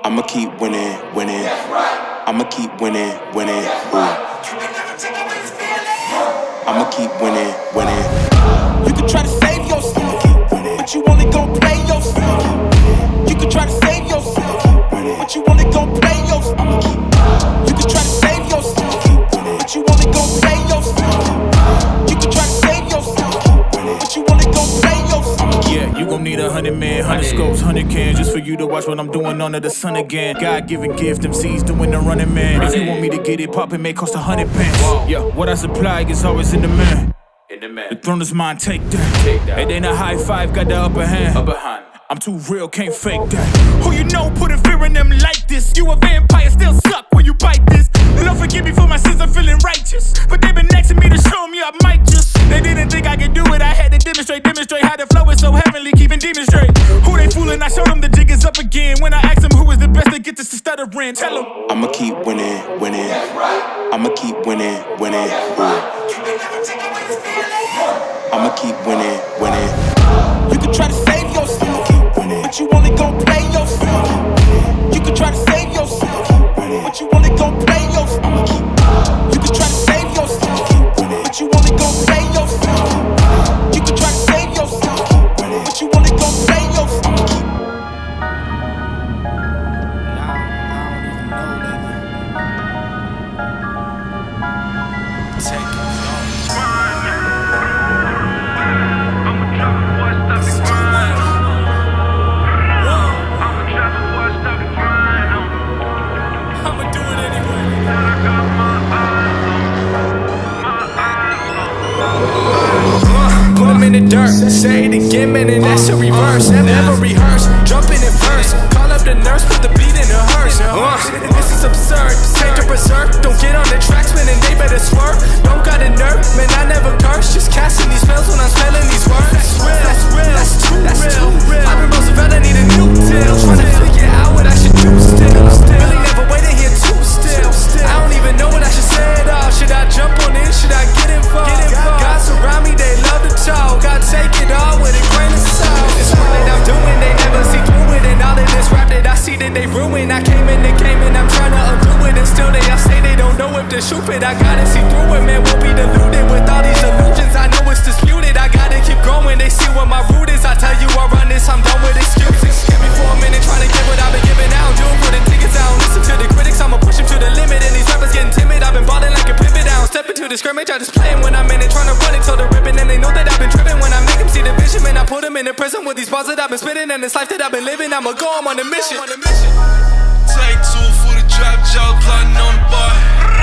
I'ma keep winning, winning. I'ma keep winning, winning. I'ma keep winning, winning. You can try to save yourself, but you only gon' play yourself. You can try to save yourself, but you only gon' play yourself. You can try to save yourself, but you only gon' play yourself. You can try to save yourself, but you only gon' play yourself. Yeah, you gon' need 100 men, 100 scopes, 100 cans, just for you to watch what I'm doing under the sun again. God-given gift, MCs doing the running man. If you want me to get it poppin', may cost 100 pence. Yeah, what I supply is always in the man. The throne is mine, take that. It ain't a high five, got the upper hand. I'm too real, can't fake that. Who you know putting fear in them like this? You a vampire, still suck when you bite this. Lord forgive me for my sins, I'm feeling righteous. But they been asking me to show me I might just. They didn't think I could do it, I had to demonstrate how the flow is so heavenly, keeping demons straight. Who they fooling? I showed them the jig is up again. When I asked them who is the best to get this to stuttering, tell them I'ma keep winning, winning. I'ma keep winning, winning. I'ma keep winning, winning. You can try to save yourself, but you only gon' play yourself. You can try to save yourself, but you only gon' play yourself. You can try to save yourself, but you only gon' play yourself. You can try to save yourself, but you only gon' play yourself. In the dirt, say it again, man, and that's a reverse. Never rehearse, jumping in first. Call up the nurse, put the beat in her hearse. This is absurd, take a berserk. Don't get on the tracks, man, and they better swerve. Don't got a nerve, man, I never curse. Just casting these spells when I'm spelling these words. That's real, that's too real. I've been Roosevelt, I need a new deal. Trying to figure out what I should do still. Really never waiting here too still. I don't even know what I should say at all. Should I jump on in? Should I get involved? God surround me, they love to talk. God take it all with a grain of salt. This one that I'm doing, they never see through it. And all of this rap that I see that they ruin. I came in the game and I'm trying to undo it. And still they all say they don't know if they're stupid. I gotta see through it, man, won't be deluded with all these illusions. I know it's disputed, I gotta keep growing. They see what my root is. I tell you I run this, I'm done with excuses. Get me for a minute, trying to get what I've been giving out. Doing for the tickets, I don't listen to the critics. I'ma push them to the limit. And these rappers getting timid, I've been balling like a pivot. I don't step into the scrimmage, I just play when I'm in it. Trying to run it till the ribbon. And they know that I've been tripping when I make them see the vision. Man, I put them in the prison with these bars that I've been spitting. And this life that I've been living, I'ma go, I'm on a mission. Take two for the trap, y'all plotting on the bar.